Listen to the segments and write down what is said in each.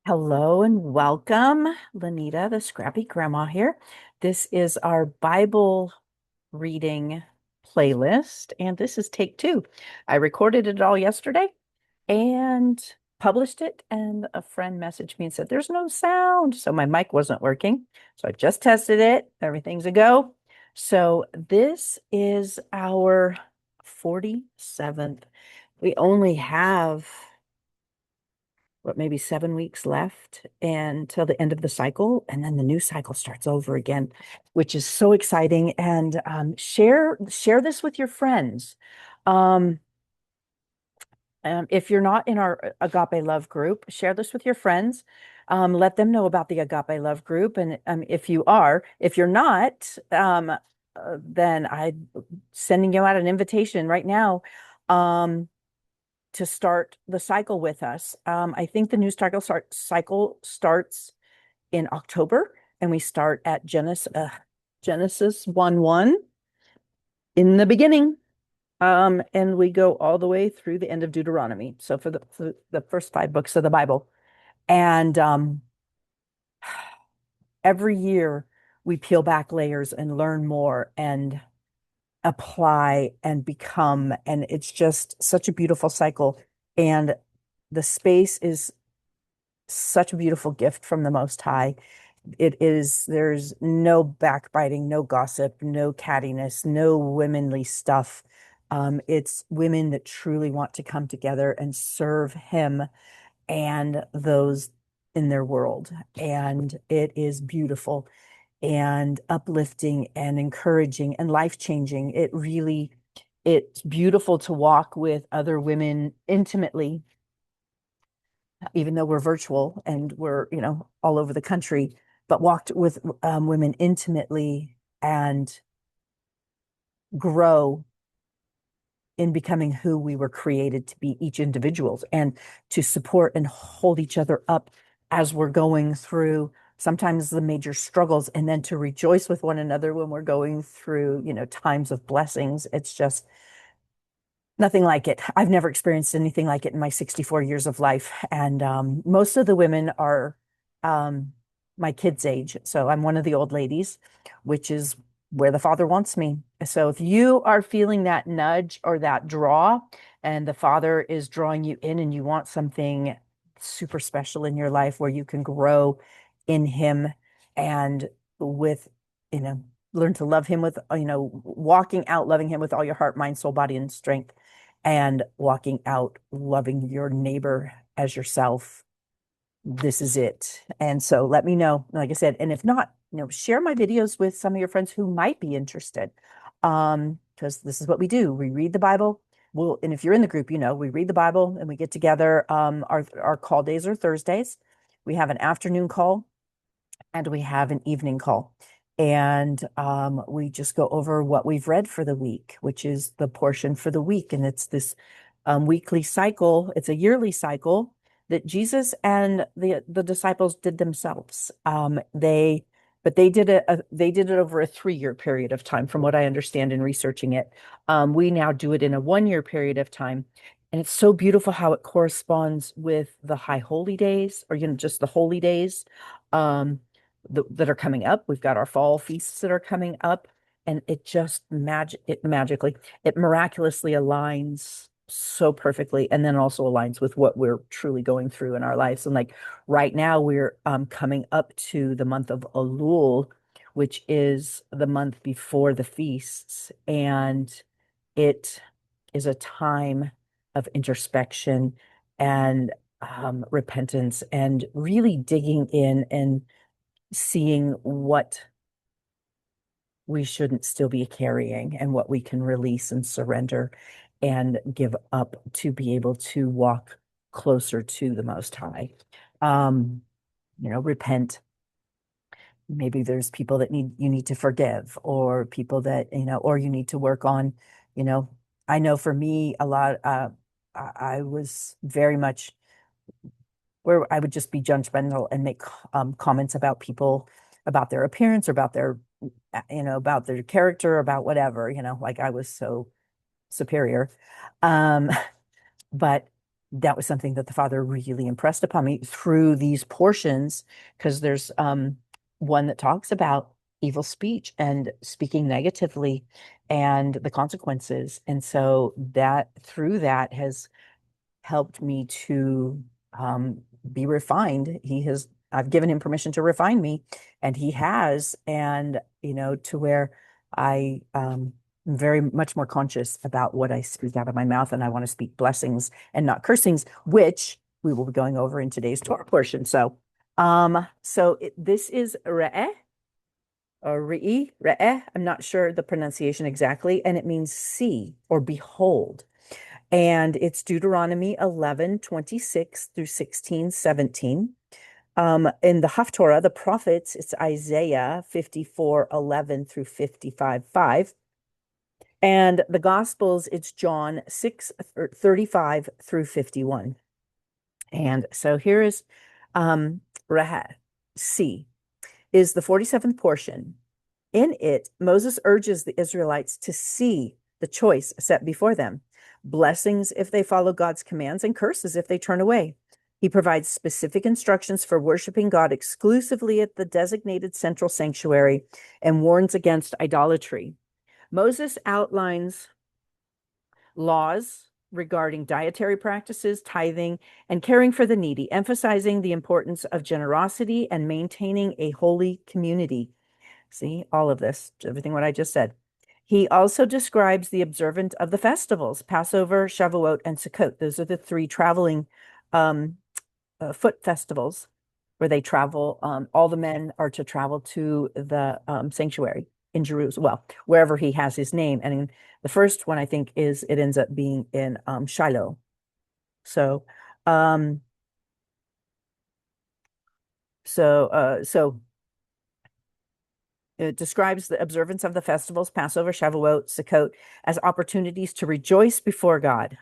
Hello and welcome, Lanita, the scrappy grandma here. This is our Bible reading playlist, and this is take two. I recorded it all yesterday and published it, and a friend messaged me and said, There's no sound. So my mic wasn't working. So I just tested it. Everything's a go. So this is our 47th. We only have maybe 7 weeks left until the end of the cycle, and then the new cycle starts over again, which is so exciting. And share this with your friends. Um, if you're not in our Agape Love group, share this with your friends. Let them know about the Agape Love group. And if you're not, then I'm sending you out an invitation right now. Um, to start the cycle with us. I think the new cycle starts in October, and we start at Genesis 1:1 in the beginning. And we go all the way through the end of Deuteronomy. So for the first five books of the Bible. And every year we peel back layers and learn more and apply and become. And it's just such a beautiful cycle. And the space is such a beautiful gift from the Most High. There's no backbiting, no gossip, no cattiness, no womanly stuff. It's women that truly want to come together and serve Him and those in their world. And it is beautiful and uplifting and encouraging and life-changing. It's beautiful to walk with other women intimately, even though we're virtual and we're, all over the country, but walked with women intimately and grow in becoming who we were created to be, each individuals, and to support and hold each other up as we're going through sometimes the major struggles, and then to rejoice with one another when we're going through, times of blessings. It's just nothing like it. I've never experienced anything like it in my 64 years of life. And most of the women are um, my kids' age. So I'm one of the old ladies, which is where the Father wants me. So if you are feeling that nudge or that draw, and the Father is drawing you in, and you want something super special in your life where you can grow in Him and with, you know, learn to love Him with, walking out loving Him with all your heart, mind, soul, body, and strength, and walking out loving your neighbor as yourself. This is it. And so let me know, like I said, and if not, share my videos with some of your friends who might be interested. Because this is what we do. We read the Bible. And if you're in the group, we read the Bible and we get together. Our call days are Thursdays. We have an afternoon call and we have an evening call. And we just go over what we've read for the week, which is the portion for the week. And it's this weekly cycle. It's a yearly cycle that Jesus and the disciples did themselves. But they did it over a 3-year period of time, from what I understand in researching it. We now do it in a 1-year period of time. And it's so beautiful how it corresponds with the high holy days, or just the holy days. That are coming up. We've got our fall feasts that are coming up, and it miraculously aligns so perfectly, and then also aligns with what we're truly going through in our lives. And like right now, we're coming up to the month of Elul, which is the month before the feasts, and it is a time of introspection and repentance, and really digging in and seeing what we shouldn't still be carrying and what we can release and surrender and give up to be able to walk closer to the Most High. Repent. Maybe there's people that you need to forgive, or people that, or you need to work on, you know, I know for me, a lot, I was very much where I would just be judgmental and make comments about people, about their appearance, or about their character, about whatever, like I was so superior. Um, but that was something that the Father really impressed upon me through these portions, because there's one that talks about evil speech and speaking negatively and the consequences. And so that through that has helped me to be refined. I've given him permission to refine me, and he has, and to where I am very much more conscious about what I speak out of my mouth, and I want to speak blessings and not cursings, which we will be going over in today's Torah portion. This is re'eh or re'eh. I'm not sure the pronunciation exactly, and it means see or behold. And it's Deuteronomy 11:26 through 16:17. In the Haftorah, the prophets, it's Isaiah 54:11 through 55:5. And the Gospels, it's John 6:35 through 51. And so here is Rahah, C, is the 47th portion. In it, Moses urges the Israelites to see the choice set before them: blessings if they follow God's commands, and curses if they turn away. He provides specific instructions for worshiping God exclusively at the designated central sanctuary and warns against idolatry. Moses outlines laws regarding dietary practices, tithing, and caring for the needy, emphasizing the importance of generosity and maintaining a holy community. See, all of this, everything what I just said. He also describes the observance of the festivals: Passover, Shavuot, and Sukkot. Those are the three traveling foot festivals where they travel. All the men are to travel to the sanctuary in Jerusalem, well, wherever he has his name. And in the first one, I think, it ends up being in Shiloh. So, um, so it describes the observance of the festivals, Passover, Shavuot, Sukkot, as opportunities to rejoice before God.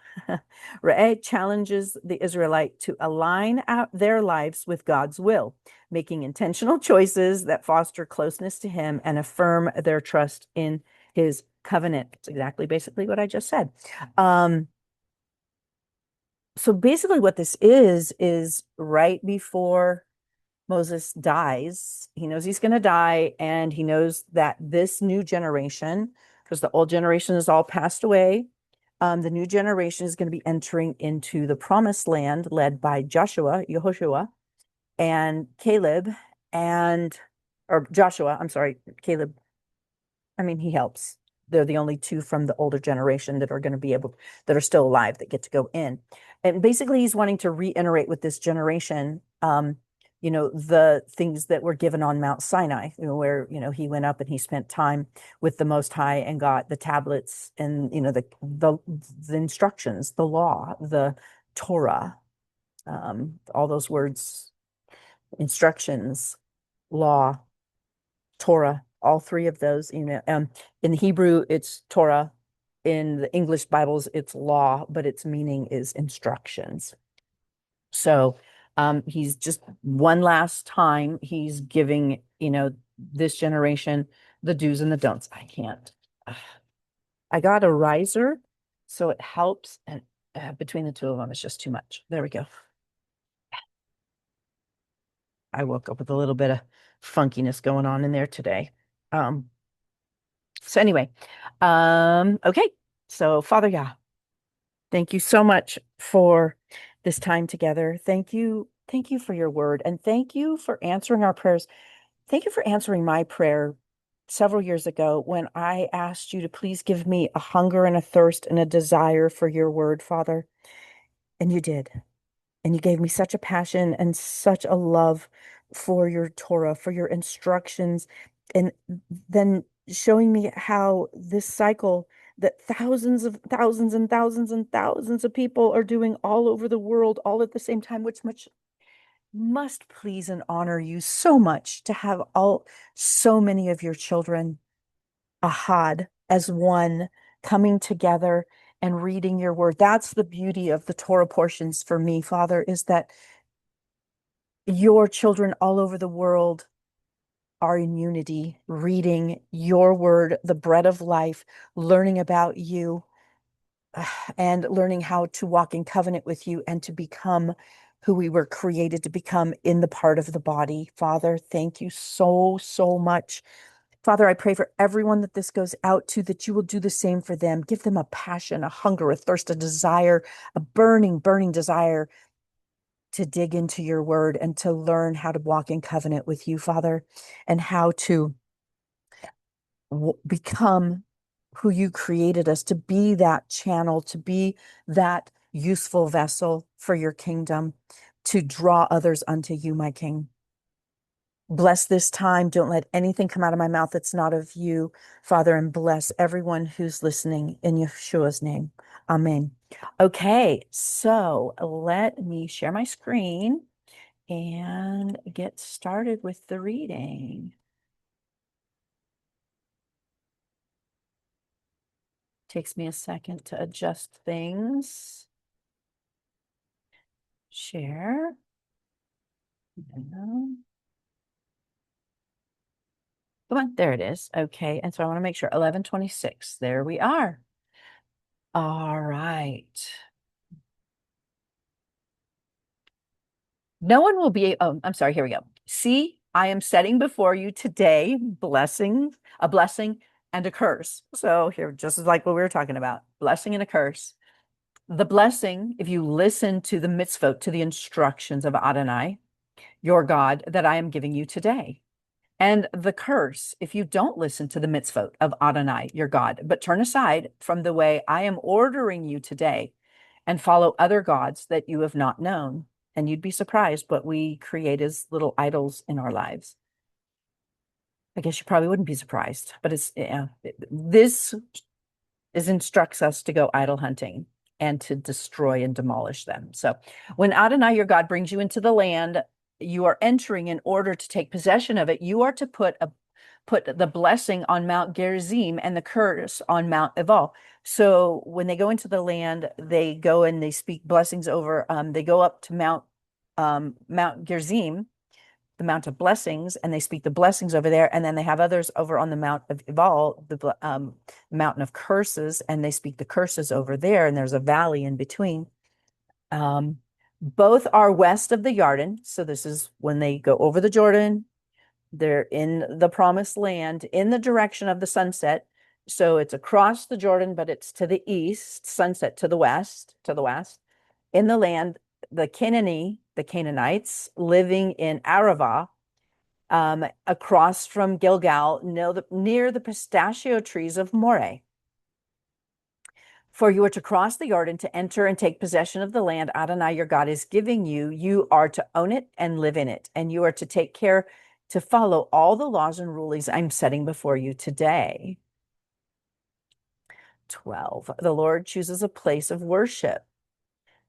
Re'eh challenges the Israelite to align out their lives with God's will, making intentional choices that foster closeness to Him and affirm their trust in His covenant. It's exactly basically what I just said. So basically what this is right before Moses dies. He knows he's going to die, and he knows that this new generation, because the old generation is all passed away, the new generation is going to be entering into the promised land led by Yehoshua, and Caleb, or Joshua, I'm sorry, Caleb. I mean, he helps. They're the only two from the older generation that are still alive, that get to go in. And basically, he's wanting to reiterate with this generation, the things that were given on Mount Sinai, where, he went up and he spent time with the Most High and got the tablets and, the instructions, the law, the Torah, all those words, instructions, law, Torah, all three of those. In Hebrew, it's Torah. In the English Bibles, it's law, but its meaning is instructions. So he's just one last time, he's giving, this generation the do's and the don'ts. I can't. I got a riser, so it helps. And between the two of them, it's just too much. There we go. I woke up with a little bit of funkiness going on in there today. So anyway, okay. So Father Yah, thank you so much for this time together. Thank you. Thank you for your word, and thank you for answering our prayers. Thank you for answering my prayer several years ago when I asked you to please give me a hunger and a thirst and a desire for your word, Father. And you did. And you gave me such a passion and such a love for your Torah, for your instructions, and then showing me how this cycle that thousands of thousands and thousands and thousands of people are doing all over the world, all at the same time, which must please and honor you so much, to have so many of your children ahad, as one, coming together and reading your word. That's the beauty of the Torah portions for me, Father, is that your children all over the world are in unity, reading your word, the bread of life, learning about you. and learning how to walk in covenant with you and to become who we were created to become in the part of the body. Father, thank you so, so much. Father, I pray for everyone that this goes out to, that you will do the same for them. Give them a passion, a hunger, a thirst, a desire, a burning, burning desire to dig into your word and to learn how to walk in covenant with you, Father, and how to become who you created us to be, that channel, to be that useful vessel for your kingdom, to draw others unto you, my King. Bless this time. Don't let anything come out of my mouth that's not of you, Father, and bless everyone who's listening in Yeshua's name. Amen. Okay, so let me share my screen and get started with the reading. Takes me a second to adjust things. Share. Come on, there it is. Okay, and so I want to make sure 11:26. There we are. All right. No one will be, oh, I'm sorry, here we go. See, I am setting before you today a blessing and a curse. So here, just like what we were talking about, blessing and a curse. The blessing, if you listen to the mitzvot, to the instructions of Adonai, your God, that I am giving you today. And the curse, if you don't listen to the mitzvot of Adonai, your God, but turn aside from the way I am ordering you today and follow other gods that you have not known. And you'd be surprised what we create as little idols in our lives. I guess you probably wouldn't be surprised, but this instructs us to go idol hunting and to destroy and demolish them. So when Adonai, your God, brings you into the land you are entering in order to take possession of it, you are to put the blessing on Mount Gerizim and the curse on Mount Ebal. So when they go into the land, they go and they speak blessings over. They go up to Mount Gerizim, the Mount of Blessings, and they speak the blessings over there. And then they have others over on the Mount of Ebal, the Mountain of Curses, and they speak the curses over there. And there's a valley in between. Both are west of the Jordan. So this is when they go over the Jordan. They're in the promised land in the direction of the sunset. So it's across the Jordan, but it's to the east, sunset to the west, in the land, the Canaanites living in Arava, across from Gilgal, near the pistachio trees of Moreh. For you are to cross the Jordan to enter and take possession of the land Adonai your God is giving you. You are to own it and live in it, and you are to take care to follow all the laws and rulings I'm setting before you today. 12. The Lord chooses a place of worship.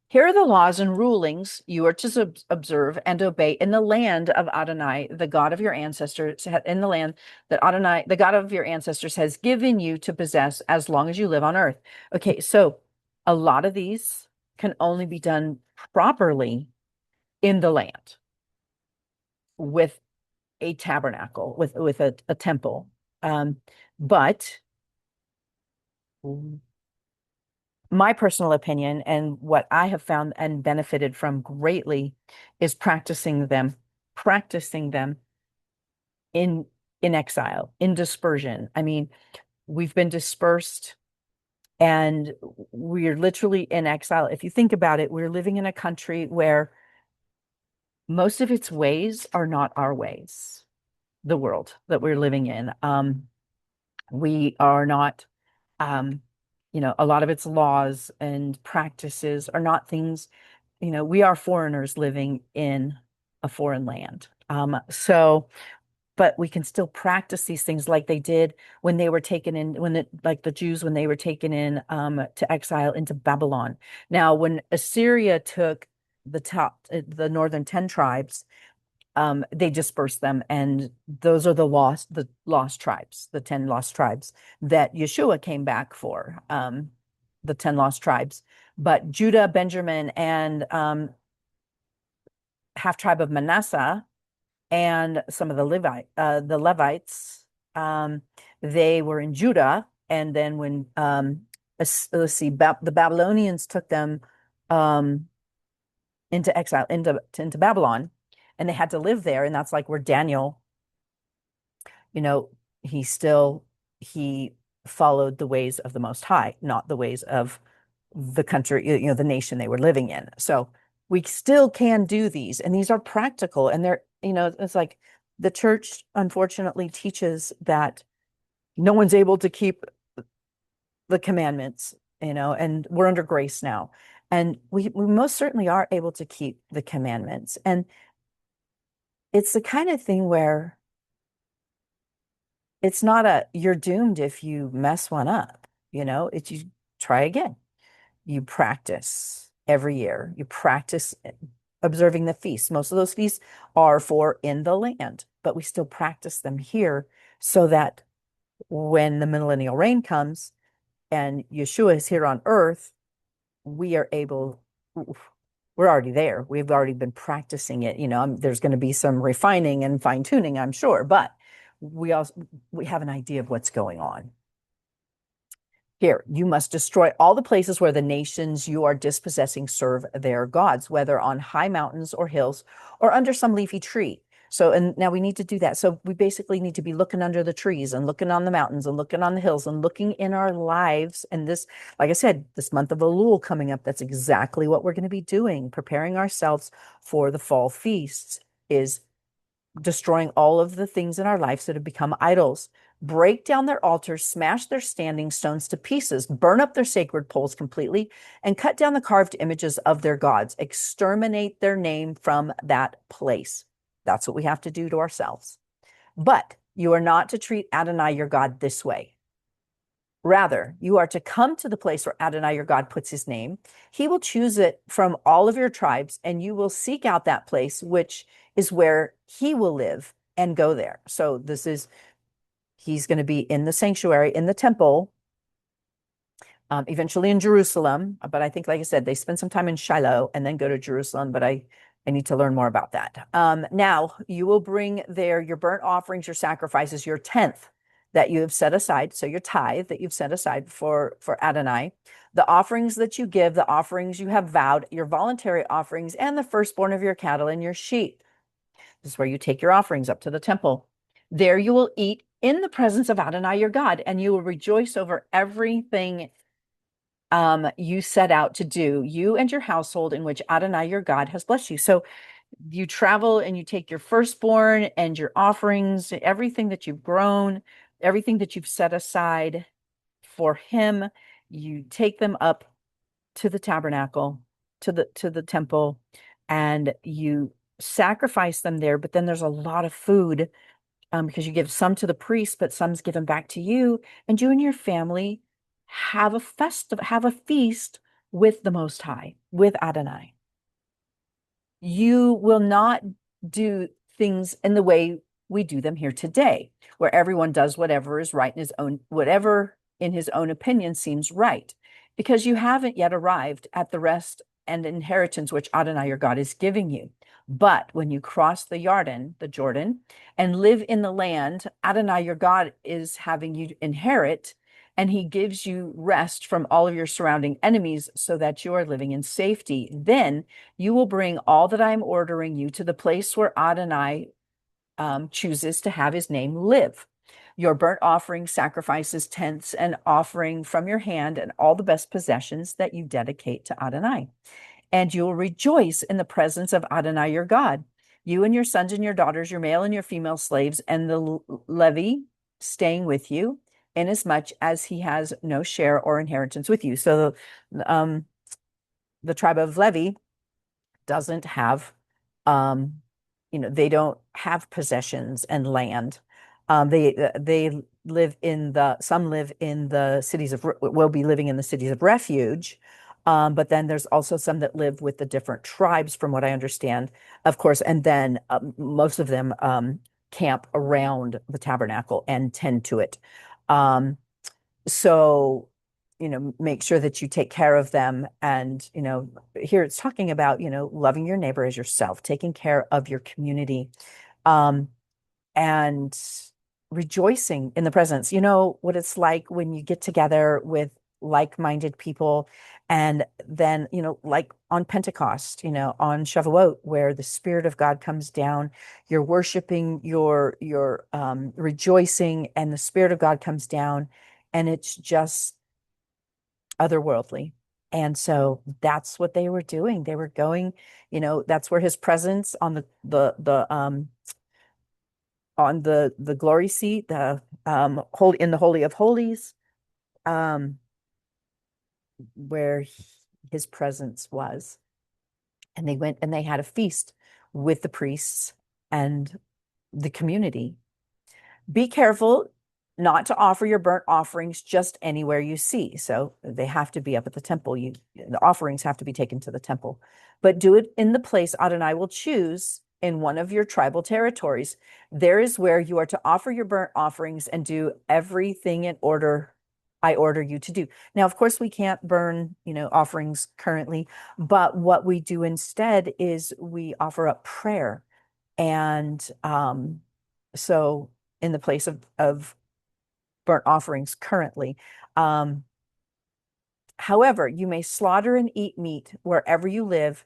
Here are the laws and rulings you are to observe and obey in the land of Adonai, the God of your ancestors, in the land that Adonai, the God of your ancestors, has given you to possess as long as you live on earth. Okay, so a lot of these can only be done properly in the land with a tabernacle, with a temple. But my personal opinion and what I have found and benefited from greatly is practicing them in exile, in dispersion. I mean, we've been dispersed and we're literally in exile. If you think about it, we're living in a country where most of its ways are not our ways, the world that we're living in. We are not a lot of its laws and practices are not things, we are foreigners living in a foreign land. But we can still practice these things like they did when they were taken in, like the Jews, when they were taken in to exile into Babylon. Now, when Assyria took the northern 10 tribes, they dispersed them, and those are the lost tribes, the 10 lost tribes that Yeshua came back for, the 10 lost tribes. But Judah, Benjamin, and half tribe of Manasseh, and some of the Levites, they were in Judah. And then when let's see, the Babylonians took them um, into exile, into Babylon, and they had to live there. And that's like where Daniel, you know, he still he followed the ways of the Most High, not the ways of the country, the nation they were living in. So we still can do these, and these are practical, and they're, it's like the church unfortunately teaches that no one's able to keep the commandments, and we're under grace now. And we most certainly are able to keep the commandments. And it's the kind of thing where it's not you're doomed if you mess one up, it's you try again. You practice every year. You practice observing the feasts. Most of those feasts are for in the land, but we still practice them here so that when the millennial reign comes and Yeshua is here on earth, we are able, we're already there. We've already been practicing it. There's going to be some refining and fine tuning, I'm sure, but we have an idea of what's going on. Here, you must destroy all the places where the nations you are dispossessing serve their gods, whether on high mountains or hills or under some leafy tree. So, and now we need to do that. So we basically need to be looking under the trees and looking on the mountains and looking on the hills and looking in our lives. And this, like I said, this month of Elul coming up, that's exactly what we're going to be doing, preparing ourselves for the fall feasts, is destroying all of the things in our lives that have become idols. Break down their altars, smash their standing stones to pieces, burn up their sacred poles completely, and cut down the carved images of their gods. Exterminate their name from that place. That's what we have to do to ourselves. But you are not to treat Adonai your God this way. Rather, you are to come to the place where Adonai your God puts his name. He will choose it from all of your tribes, and you will seek out that place, which is where he will live, and go there. So he's going to be in the sanctuary, in the temple, eventually in Jerusalem. But I think, like I said, they spend some time in Shiloh and then go to Jerusalem. But I need to learn more about that. Now you will bring there your burnt offerings, your sacrifices, your tenth that you have set aside. So your tithe that you've set aside for Adonai, the offerings that you give, the offerings you have vowed, your voluntary offerings, and the firstborn of your cattle and your sheep. This is where you take your offerings up to the temple. There you will eat in the presence of Adonai your God, and you will rejoice over everything you set out to do, you and your household in which Adonai your God has blessed you. So you travel and you take your firstborn and your offerings, everything that you've grown, everything that you've set aside for him, you take them up to the tabernacle, to the temple, and you sacrifice them there. But then there's a lot of food, because you give some to the priest, but some's given back to you, and you and your family have a feast with the Most High, with Adonai. You will not do things in the way we do them here today, where everyone does whatever is right whatever in his own opinion seems right, because you haven't yet arrived at the rest and inheritance which Adonai your God is giving you. But when you cross the Jordan, and live in the land Adonai your God is having you inherit, and he gives you rest from all of your surrounding enemies so that you are living in safety, then you will bring all that I'm ordering you to the place where Adonai chooses to have his name live. Your burnt offering, sacrifices, tenths, and offering from your hand, and all the best possessions that you dedicate to Adonai. And you will rejoice in the presence of Adonai your God, you and your sons and your daughters, your male and your female slaves, and the Levi staying with you, inasmuch as he has no share or inheritance with you. So the tribe of Levi doesn't have, they don't have possessions and land. They live some live in the cities will be living in the cities of refuge. But then there's also some that live with the different tribes, from what I understand, of course. And then most of them camp around the tabernacle and tend to it. So, make sure that you take care of them. And, here it's talking about, loving your neighbor as yourself, taking care of your community, and rejoicing in the presence. You know what it's like when you get together with like-minded people. And then, like on Pentecost, on Shavuot, where the Spirit of God comes down, you're worshiping, you're rejoicing, and the Spirit of God comes down, and it's just otherworldly. And so that's what they were doing. They were going, that's where his presence on the glory seat, the holy in the Holy of Holies, um, where his presence was. And they went and they had a feast with the priests and the community. Be careful not to offer your burnt offerings just anywhere you see. So they have to be up at the temple. The offerings have to be taken to the temple, but do it in the place Adonai will choose in one of your tribal territories. There is where you are to offer your burnt offerings and do everything in order I order you to do. Now, of course, we can't burn, offerings currently, but what we do instead is we offer up prayer. And so in the place of burnt offerings currently. However, you may slaughter and eat meat wherever you live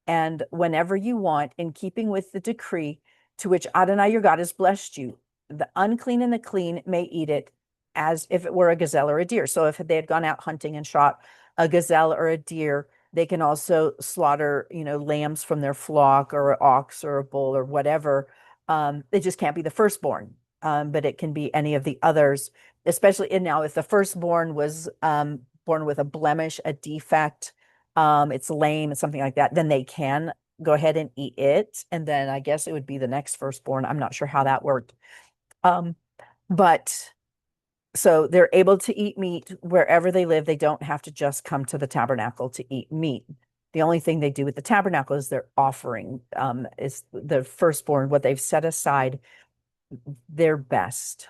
and whenever you want, in keeping with the decree to which Adonai your God has blessed you. The unclean and the clean may eat it as if it were a gazelle or a deer. So if they had gone out hunting and shot a gazelle or a deer, they can also slaughter, lambs from their flock, or an ox or a bull or whatever. It just can't be the firstborn, but it can be any of the others, especially now if the firstborn was born with a blemish, a defect, it's lame and something like that, then they can go ahead and eat it. And then I guess it would be the next firstborn. I'm not sure how that worked. But so they're able to eat meat wherever they live. They don't have to just come to the tabernacle to eat meat. The only thing they do with the tabernacle is their offering, is the firstborn, what they've set aside, their best.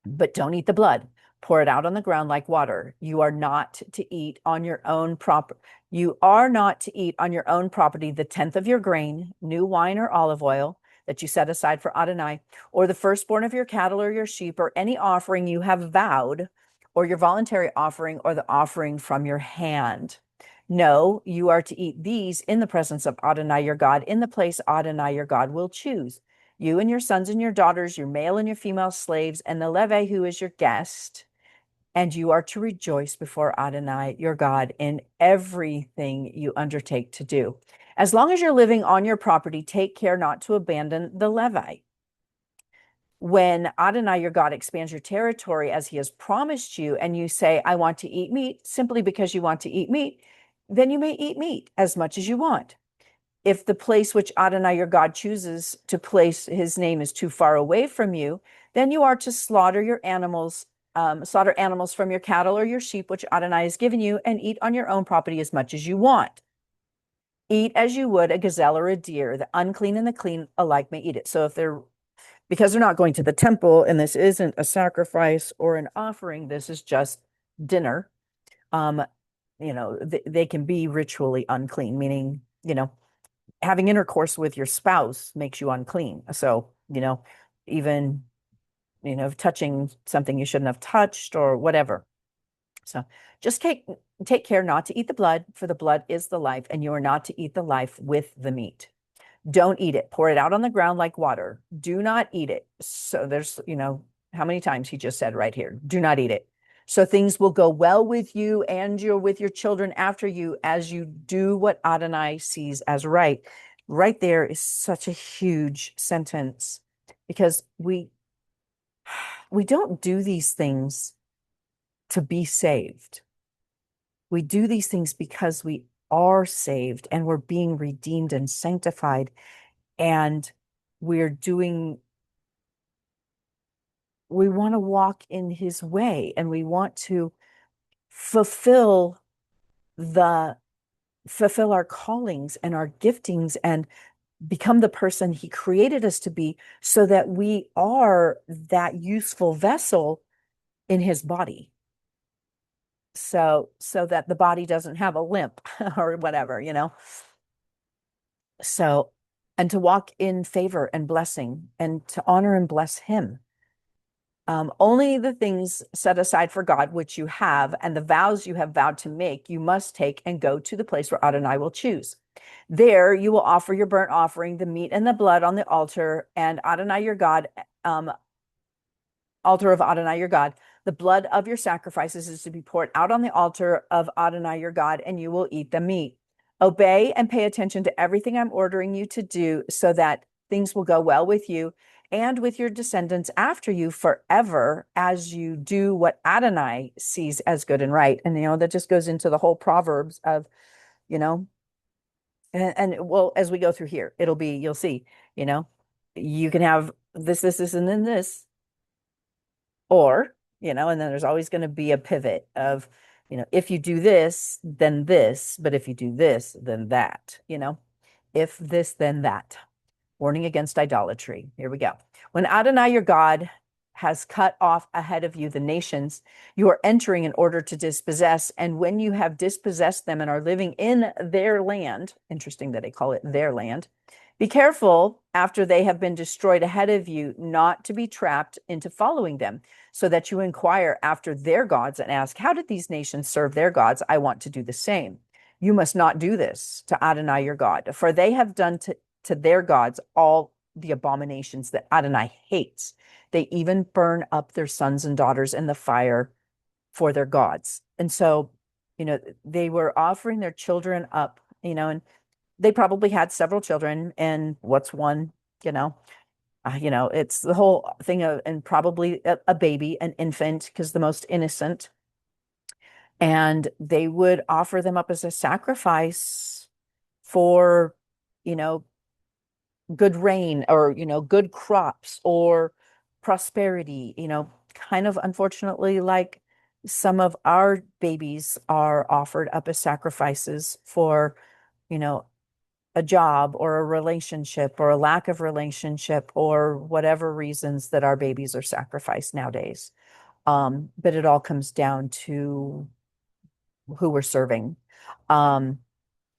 But don't eat the blood. Pour it out on the ground like water. You are not to eat on your own property. You are not to eat on your own property the tenth of your grain, new wine or olive oil that you set aside for Adonai, or the firstborn of your cattle or your sheep, or any offering you have vowed, or your voluntary offering, or the offering from your hand. No, you are to eat these in the presence of Adonai your God, in the place Adonai your God will choose. You and your sons and your daughters, your male and your female slaves, and the Levite who is your guest. And you are to rejoice before Adonai your God in everything you undertake to do. As long as you're living on your property, take care not to abandon the Levite. When Adonai your God expands your territory as he has promised you, and you say, I want to eat meat, simply because you want to eat meat, then you may eat meat as much as you want. If the place which Adonai your God chooses to place his name is too far away from you, then you are to slaughter animals from your cattle or your sheep, which Adonai has given you, and eat on your own property as much as you want. Eat as you would a gazelle or a deer. The unclean and the clean alike may eat it. So because they're not going to the temple, and this isn't a sacrifice or an offering, this is just dinner. They can be ritually unclean, meaning, having intercourse with your spouse makes you unclean. So, even, touching something you shouldn't have touched or whatever. So just take care not to eat the blood, for the blood is the life, and you are not to eat the life with the meat. Don't eat it. Pour it out on the ground like water. Do not eat it. So there's, how many times he just said right here, do not eat it. So things will go well with you and with your children after you, as you do what Adonai sees as right. Right there is such a huge sentence, because we don't do these things to be saved. We do these things because we are saved and we're being redeemed and sanctified, and we want to walk in his way, and we want to fulfill our callings and our giftings and become the person he created us to be, so that we are that useful vessel in his body. So that the body doesn't have a limp or whatever, So, and to walk in favor and blessing, and to honor and bless him. Only the things set aside for God, which you have, and the vows you have vowed to make, you must take and go to the place where Adonai will choose. There you will offer your burnt offering, the meat and the blood on the altar, and Adonai your God, altar of Adonai your God. The blood of your sacrifices is to be poured out on the altar of Adonai your God, and you will eat the meat. Obey and pay attention to everything I'm ordering you to do so that things will go well with you and with your descendants after you forever as you do what Adonai sees as good and right. And, that just goes into the whole Proverbs of, you know, and well, as we go through here, you'll see, you know, you can have this, and then this, or, and then there's always going to be a pivot of, if you do this, then this, but if you do this, then that, if this, then that. Warning against idolatry. Here we go. When Adonai your God has cut off ahead of you the nations you are entering in order to dispossess, and when you have dispossessed them and are living in their land, interesting that they call it their land, be careful after they have been destroyed ahead of you not to be trapped into following them, so that you inquire after their gods and ask, how did these nations serve their gods? I want to do the same. You must not do this to Adonai your God, for they have done to their gods all the abominations that Adonai hates. They even burn up their sons and daughters in the fire for their gods. And so, they were offering their children up, and they probably had several children. And what's one, it's the whole thing of, and probably a baby, an infant, because the most innocent. And they would offer them up as a sacrifice for, good rain, or, good crops or prosperity, kind of unfortunately, like some of our babies are offered up as sacrifices for, a job or a relationship or a lack of relationship or whatever reasons that our babies are sacrificed nowadays. But it all comes down to who we're serving. And,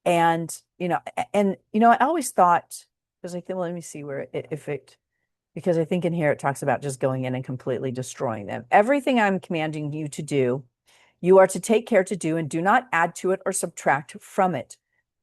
I always thought, because I think, well, let me see where because I think in here it talks about just going in and completely destroying them. Everything I'm commanding you to do, you are to take care to do, and do not add to it or subtract from it.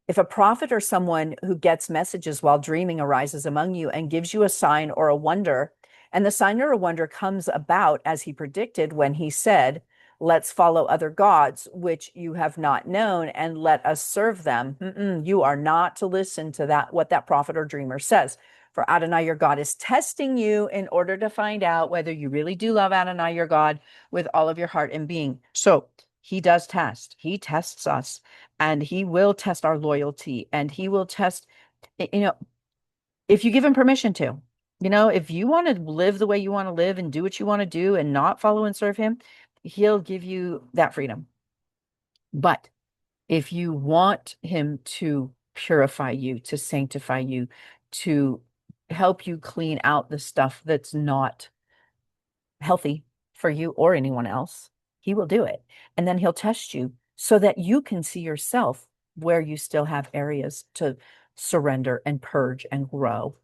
If a prophet or someone who gets messages while dreaming arises among you and gives you a sign or a wonder, and the sign or a wonder comes about as he predicted when he said, let's follow other gods, which you have not known, and let us serve them. You are not to listen to what that prophet or dreamer says. For Adonai your God is testing you in order to find out whether you really do love Adonai your God with all of your heart and being. So he does test. He tests us, and he will test our loyalty, and he will test, if you give him permission to. If you want to live the way you want to live and do what you want to do and not follow and serve him, he'll give you that freedom. But if you want him to purify you, to sanctify you, to help you clean out the stuff that's not healthy for you or anyone else, he will do it. And then he'll test you so that you can see yourself where you still have areas to surrender and purge and grow.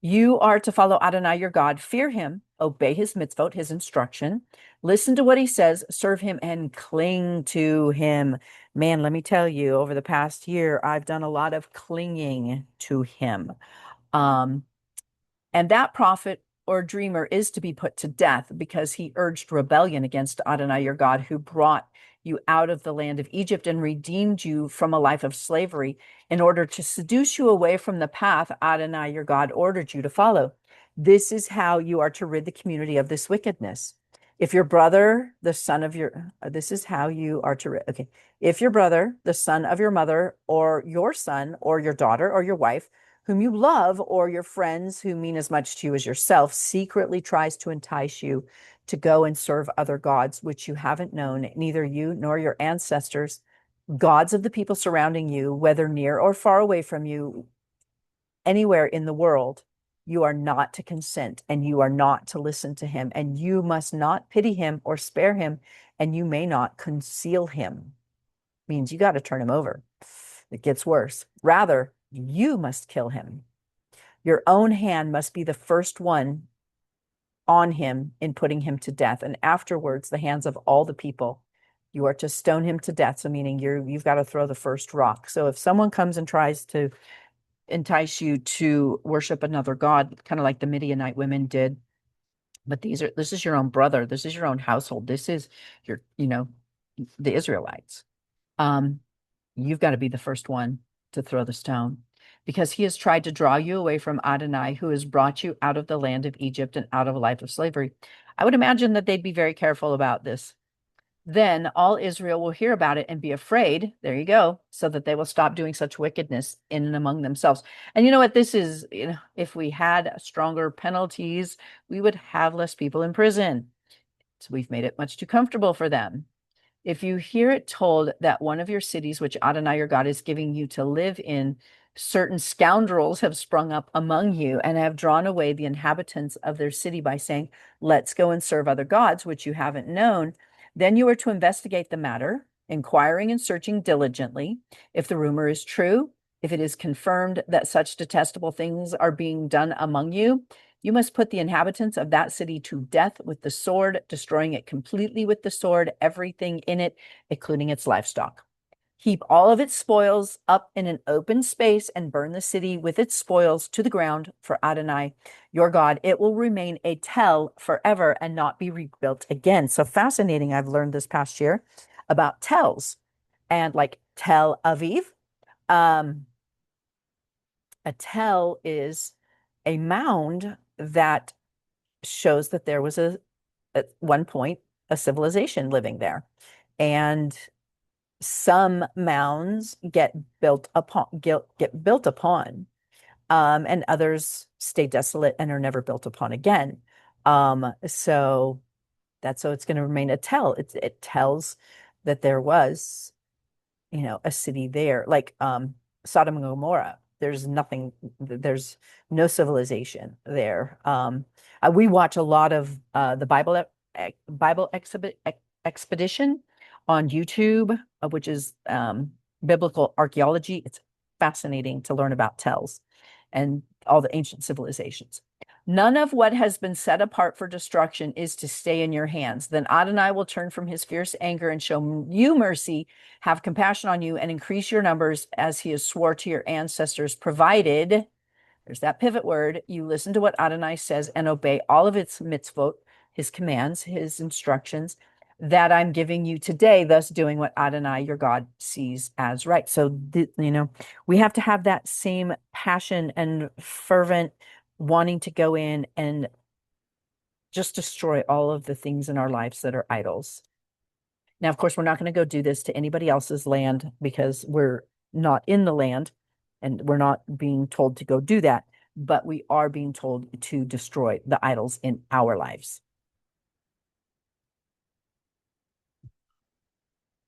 You are to follow Adonai your God, fear him, obey his mitzvot, his instruction, listen to what he says, serve him, and cling to him. Man, let me tell you, over the past year, I've done a lot of clinging to him. And that prophet or dreamer is to be put to death because he urged rebellion against Adonai your God, who brought you out of the land of Egypt and redeemed you from a life of slavery in order to seduce you away from the path Adonai your God ordered you to follow. This is how you are to rid the community of this wickedness. If your brother, the son of your, this is how you are to rid, okay. If your brother, the son of your mother, or your son, or your daughter, or your wife, whom you love, or your friends who mean as much to you as yourself, secretly tries to entice you to go and serve other gods, which you haven't known, neither you nor your ancestors, gods of the people surrounding you, whether near or far away from you, anywhere in the world, you are not to consent, and you are not to listen to him, and you must not pity him or spare him, and you may not conceal him. Means you got to turn him over. It gets worse. Rather, you must kill him. Your own hand must be the first one on him in putting him to death, and afterwards the hands of all the people. You are to stone him to death. So meaning you've got to throw the first rock. So if someone comes and tries to entice you to worship another god, kind of like the Midianite women did, but this is your own brother, this is your own household, this is your, the Israelites. Um, you've got to be the first one to throw the stone because he has tried to draw you away from Adonai, who has brought you out of the land of Egypt and out of a life of slavery. I would imagine that they'd be very careful about this. Then all Israel will hear about it and be afraid. There you go. So that they will stop doing such wickedness in and among themselves. And you know what? This is, if we had stronger penalties, we would have less people in prison. So we've made it much too comfortable for them. If you hear it told that one of your cities, which Adonai your God is giving you to live in, certain scoundrels have sprung up among you and have drawn away the inhabitants of their city by saying, let's go and serve other gods, which you haven't known, then you are to investigate the matter, inquiring and searching diligently. If the rumor is true, if it is confirmed that such detestable things are being done among you, you must put the inhabitants of that city to death with the sword, destroying it completely with the sword, everything in it, including its livestock. Heap all of its spoils up in an open space and burn the city with its spoils to the ground for Adonai, your God. It will remain a tell forever and not be rebuilt again. So fascinating. I've learned this past year about tells, and like Tel Aviv. A tell is a mound that shows that there was at one point a civilization living there. And some mounds get built upon, and others stay desolate and are never built upon again. So it's going to remain a tell. It tells that there was, a city there, like Sodom and Gomorrah. There's no civilization there. We watch a lot of the Bible expedition on YouTube, which is biblical archaeology. It's fascinating to learn about tells and all the ancient civilizations. None of what has been set apart for destruction is to stay in your hands. Then Adonai will turn from his fierce anger and show you mercy, have compassion on you, and increase your numbers as he has swore to your ancestors, provided, there's that pivot word, you listen to what Adonai says and obey all of its mitzvot, his commands, his instructions that I'm giving you today, thus doing what Adonai, your God, sees as right. So, we have to have that same passion and fervent wanting to go in and just destroy all of the things in our lives that are idols. Now, of course, we're not going to go do this to anybody else's land because we're not in the land and we're not being told to go do that, but we are being told to destroy the idols in our lives.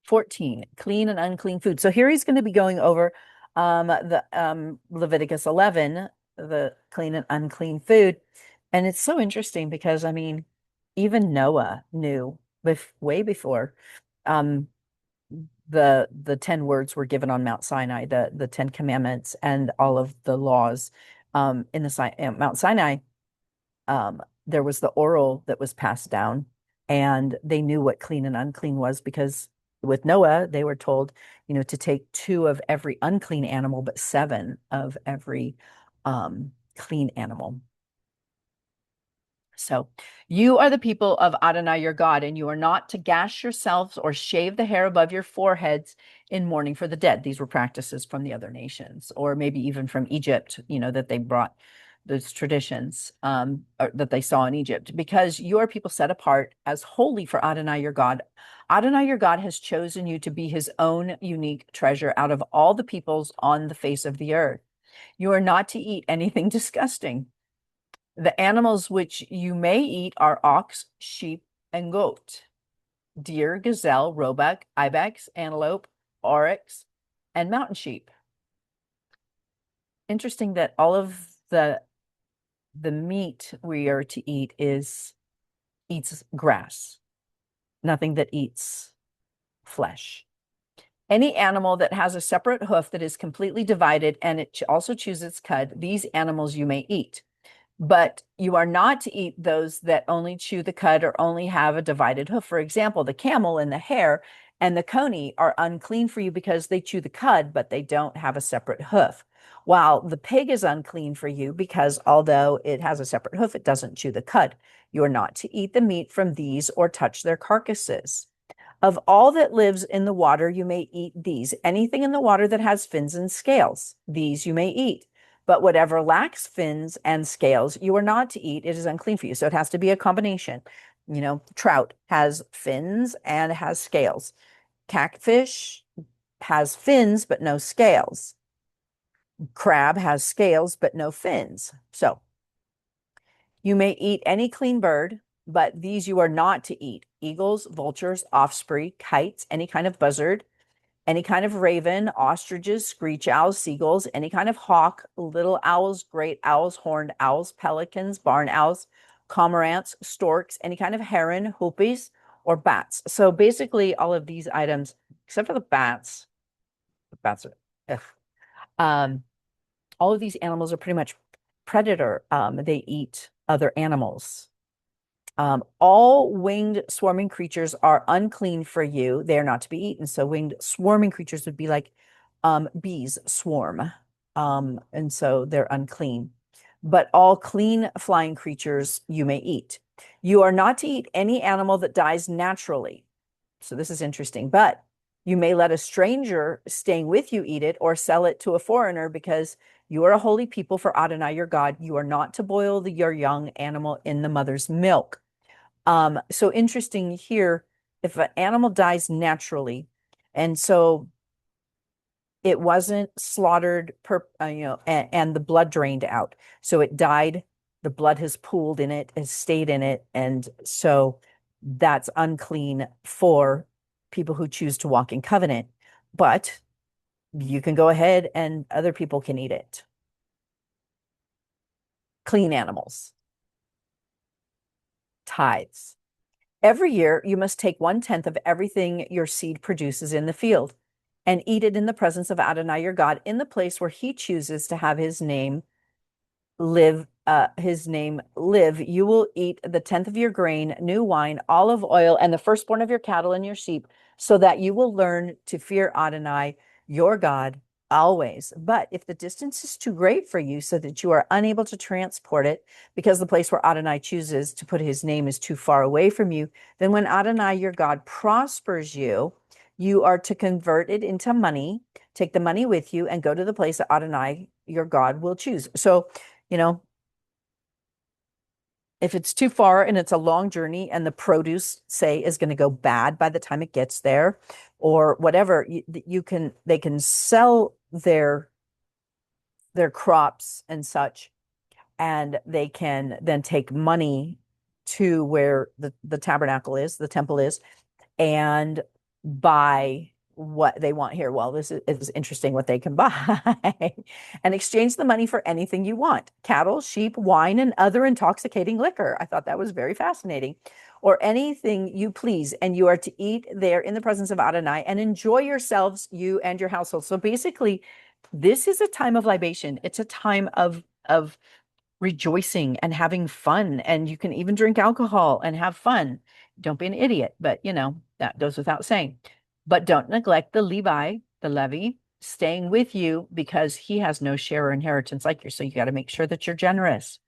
14, clean and unclean food. So here he's going to be going over the Leviticus 11, the clean and unclean food. And it's so interesting because, even Noah knew way before the 10 words were given on Mount Sinai, the 10 commandments and all of the laws in the Mount Sinai. There was the oral that was passed down, and they knew what clean and unclean was because with Noah, they were told, to take 2 of every unclean animal, but 7 of every clean animal. So you are the people of Adonai your God, and you are not to gash yourselves or shave the hair above your foreheads in mourning for the dead. These were practices from the other nations, or maybe even from Egypt, that they brought those traditions that they saw in Egypt, because you are people set apart as holy for Adonai your God. Adonai your God has chosen you to be his own unique treasure out of all the peoples on the face of the earth. You are not to eat anything disgusting. The animals which you may eat are ox, sheep, and goat, deer, gazelle, roebuck, ibex, antelope, oryx, and mountain sheep. Interesting that all of the meat we are to eat eats grass, nothing that eats flesh. Any animal that has a separate hoof that is completely divided and it also chews its cud, these animals you may eat. But you are not to eat those that only chew the cud or only have a divided hoof. For example, the camel and the hare and the coney are unclean for you because they chew the cud, but they don't have a separate hoof. While the pig is unclean for you because although it has a separate hoof, it doesn't chew the cud. You are not to eat the meat from these or touch their carcasses. Of all that lives in the water, you may eat these. Anything in the water that has fins and scales, these you may eat. But whatever lacks fins and scales, you are not to eat. It is unclean for you. So it has to be a combination. Trout has fins and has scales. Catfish has fins, but no scales. Crab has scales, but no fins. So you may eat any clean bird, but these you are not to eat: eagles, vultures, osprey, kites, any kind of buzzard, any kind of raven, ostriches, screech owls, seagulls, any kind of hawk, little owls, great owls, horned owls, pelicans, barn owls, cormorants, storks, any kind of heron, hoopies, or bats. So basically, all of these items, except for the bats are, ugh. Um, all of these animals are pretty much predator. They eat other animals. All winged swarming creatures are unclean for you. They are not to be eaten. So winged swarming creatures would be like bees swarm. And so they're unclean. But all clean flying creatures you may eat. You are not to eat any animal that dies naturally. So this is interesting. But you may let a stranger staying with you eat it or sell it to a foreigner because you are a holy people for Adonai your God. You are not to boil your young animal in the mother's milk. So interesting here, if an animal dies naturally, and so it wasn't slaughtered and the blood drained out. So it died, the blood has pooled in it, has stayed in it, and so that's unclean for people who choose to walk in covenant. But you can go ahead and other people can eat it. Clean animals. Tithes. Every year, you must take 1/10 of everything your seed produces in the field and eat it in the presence of Adonai your God in the place where he chooses to have his name live. You will eat the 10th of your grain, new wine, olive oil, and the firstborn of your cattle and your sheep, so that you will learn to fear Adonai your God always. But if the distance is too great for you so that you are unable to transport it because the place where Adonai chooses to put his name is too far away from you, then when Adonai your God prospers you, you are to convert it into money, take the money with you, and go to the place that Adonai your God will choose. So, you know, if it's too far and it's a long journey and the produce, say, is going to go bad by the time it gets there or whatever, they can sell their crops and such, and they can then take money to where the tabernacle is, the temple is, and buy what they want here. Well, this is interesting what they can buy and exchange the money for anything you want: cattle, sheep, wine, and other intoxicating liquor. I thought that was very fascinating. Or anything you please, and you are to eat there in the presence of Adonai and enjoy yourselves, you and your household. So basically, this is a time of libation. It's a time of rejoicing and having fun. And you can even drink alcohol and have fun. Don't be an idiot, but that goes without saying. But don't neglect the Levy, staying with you because he has no share or inheritance like you. So you got to make sure that you're generous.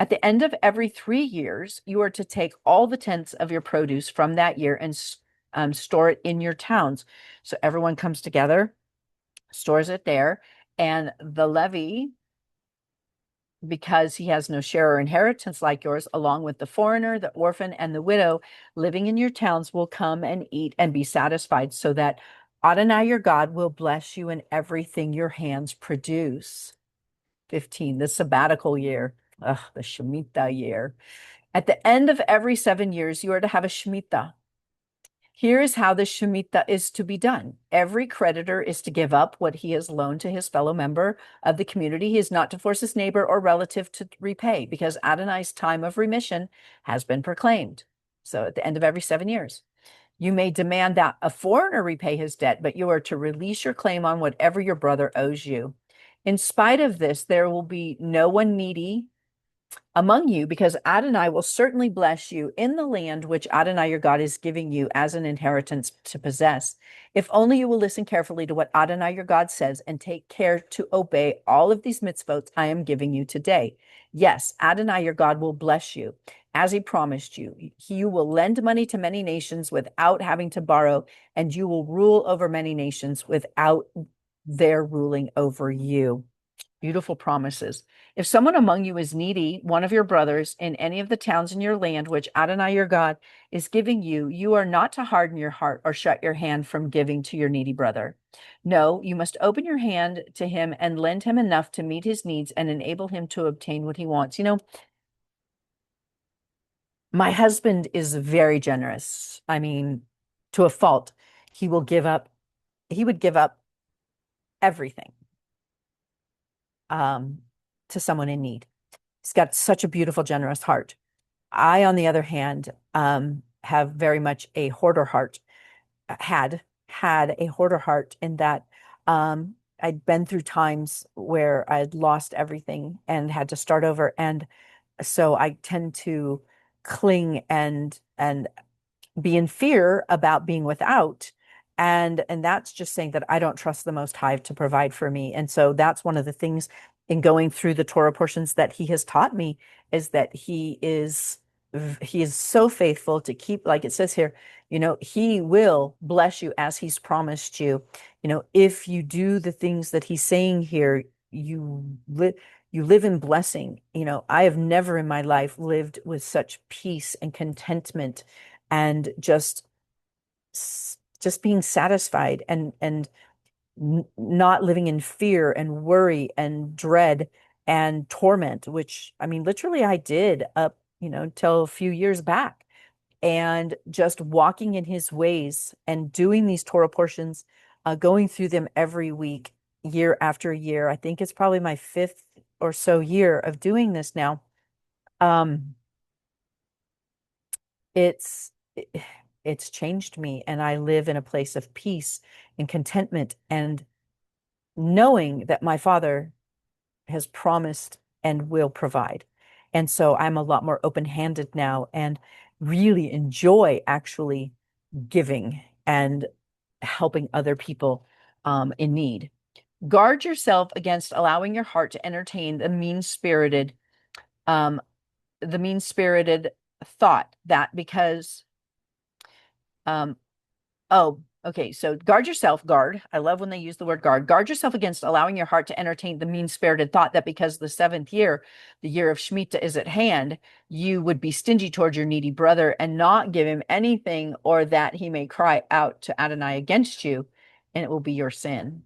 At the end of every 3 years, you are to take all the tenths of your produce from that year and store it in your towns. So everyone comes together, stores it there, and the levy, because he has no share or inheritance like yours, along with the foreigner, the orphan, and the widow living in your towns, will come and eat and be satisfied, so that Adonai your God will bless you in everything your hands produce. 15, the sabbatical year. Ugh, the Shemitah year. At the end of every 7 years, you are to have a Shemitah. Here is how the Shemitah is to be done. Every creditor is to give up what he has loaned to his fellow member of the community. He is not to force his neighbor or relative to repay, because Adonai's time of remission has been proclaimed. So at the end of every 7 years, you may demand that a foreigner repay his debt, but you are to release your claim on whatever your brother owes you. In spite of this, there will be no one needy among you, because Adonai will certainly bless you in the land which Adonai your God is giving you as an inheritance to possess. If only you will listen carefully to what Adonai your God says and take care to obey all of these mitzvot I am giving you today. Yes, Adonai your God will bless you as he promised you. You will lend money to many nations without having to borrow, and you will rule over many nations without their ruling over you. Beautiful promises. If someone among you is needy, one of your brothers, in any of the towns in your land, which Adonai your God is giving you, you are not to harden your heart or shut your hand from giving to your needy brother. No, you must open your hand to him and lend him enough to meet his needs and enable him to obtain what he wants. My husband is very generous. I mean, to a fault. He will give up, he would give up everything um, to someone in need. He's got such a beautiful, generous heart. I, on the other hand, have very much a hoarder heart, had a hoarder heart in that I'd been through times where I'd lost everything and had to start over. And so I tend to cling and be in fear about being without. And that's just saying that I don't trust the Most High to provide for me. And so that's one of the things in going through the Torah portions that he has taught me is that he is so faithful to keep, like it says here, he will bless you as he's promised you. If you do the things that he's saying here, you live in blessing. I have never in my life lived with such peace and contentment and just being satisfied and not living in fear and worry and dread and torment, which I mean, literally I did up, till a few years back. And just walking in his ways and doing these Torah portions, going through them every week, year after year. I think it's probably my fifth or so year of doing this now. Um, it's it's changed me, and I live in a place of peace and contentment and knowing that my Father has promised and will provide. And so I'm a lot more open-handed now and really enjoy actually giving and helping other people in need. Guard yourself against allowing your heart to entertain um, the mean-spirited thought that because um, oh, okay. So guard. I love when they use the word guard. Guard yourself against allowing your heart to entertain the mean-spirited thought that because the seventh year, the year of Shemitah, is at hand, you would be stingy toward your needy brother and not give him anything, or that he may cry out to Adonai against you, and it will be your sin.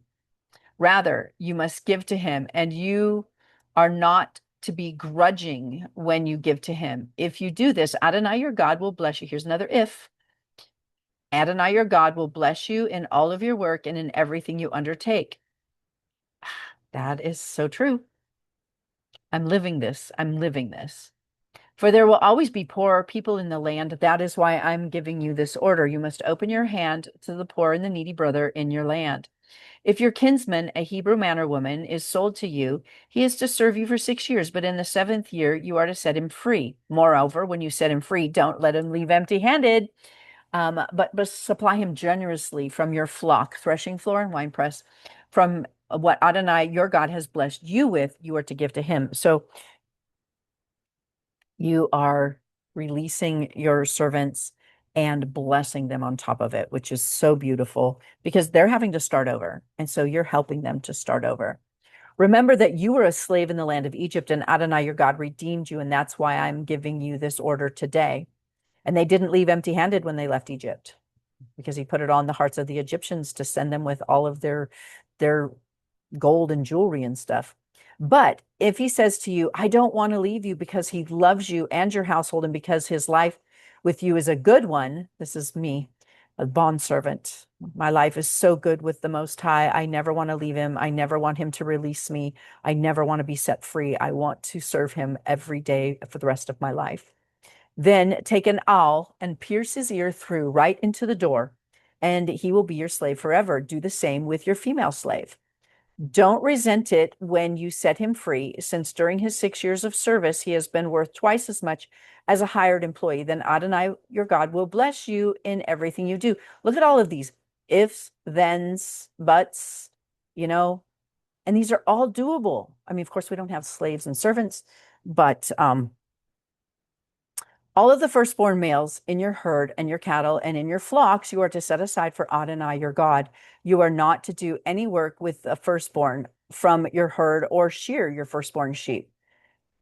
Rather, you must give to him, and you are not to be grudging when you give to him. If you do this, Adonai your God will bless you. Here's another if. Adonai your God will bless you in all of your work and in everything you undertake. That is so true. I'm living this. I'm living this. For there will always be poor people in the land. That is why I'm giving you this order. You must open your hand to the poor and the needy brother in your land. If your kinsman, a Hebrew man or woman, is sold to you, he is to serve you for 6 years, but in the seventh year you are to set him free. Moreover, when you set him free, don't let him leave empty-handed. But supply him generously from your flock, threshing floor and winepress, from what Adonai your God has blessed you with, you are to give to him. So you are releasing your servants and blessing them on top of it, which is so beautiful because they're having to start over. And so you're helping them to start over. Remember that you were a slave in the land of Egypt, and Adonai your God redeemed you, and that's why I'm giving you this order today. And they didn't leave empty-handed when they left Egypt, because he put it on the hearts of the Egyptians to send them with all of their gold and jewelry and stuff. But if he says to you, I don't want to leave you because he loves you and your household, and because his life with you is a good one, this is me, a bondservant. My life is so good with the Most High. I never want to leave him. I never want him to release me. I never want to be set free. I want to serve him every day for the rest of my life. Then take an awl and pierce his ear through right into the door, and he will be your slave forever. Do the same with your female slave. Don't resent it when you set him free, since during his 6 years of service, he has been worth twice as much as a hired employee. Then Adonai, your God, will bless you in everything you do. Look at all of these ifs, thens, buts, you know, and these are all doable. I mean, of course, we don't have slaves and servants, but all of the firstborn males in your herd and your cattle and in your flocks, you are to set aside for Adonai your God. You are not to do any work with the firstborn from your herd or shear your firstborn sheep.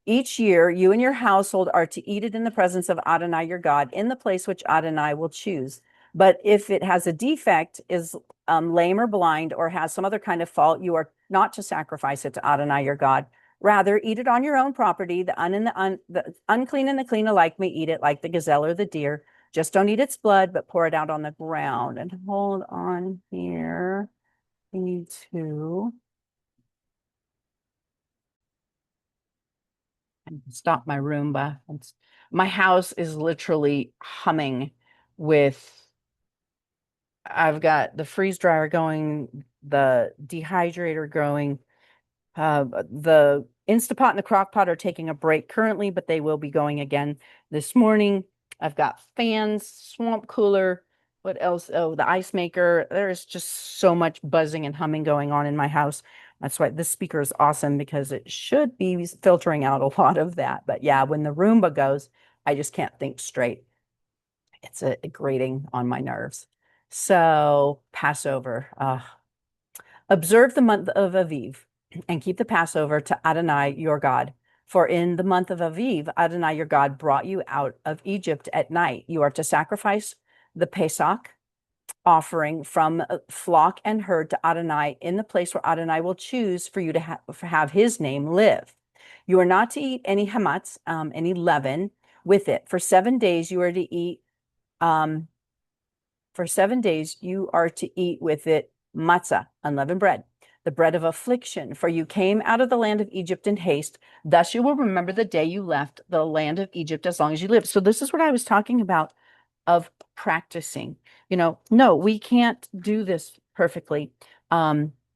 Each year, you and your household are to eat it in the presence of Adonai your God in the place which Adonai will choose. But if it has a defect, is lame or blind, or has some other kind of fault, you are not to sacrifice it to Adonai your God. Rather, eat it on your own property. The unclean and the clean alike may eat it, like the gazelle or the deer. Just don't eat its blood, but pour it out on the ground. And hold on here. We need to stop my Roomba. My house is literally humming with, I've got the freeze dryer going, the dehydrator going, the Instapot and the crock pot are taking a break currently, but they will be going again this morning. I've got fans, swamp cooler. What else? Oh, the ice maker. There's just so much buzzing and humming going on in my house. That's why this speaker is awesome, because it should be filtering out a lot of that. But yeah, when the Roomba goes, I just can't think straight. It's a grating on my nerves. So Passover. Observe the month of Aviv and keep the Passover to Adonai your God. For in the month of Aviv, Adonai your God brought you out of Egypt at night. You are to sacrifice the Pesach offering from flock and herd to Adonai in the place where Adonai will choose for you to have his name live. You are not to eat any hametz, any leaven with it. For 7 days you are to eat um, for 7 days you are to eat with it matzah, unleavened bread, the bread of affliction. For you came out of the land of Egypt in haste. Thus you will remember the day you left the land of Egypt as long as you live. So this is what I was talking about of practicing. No, we can't do this perfectly,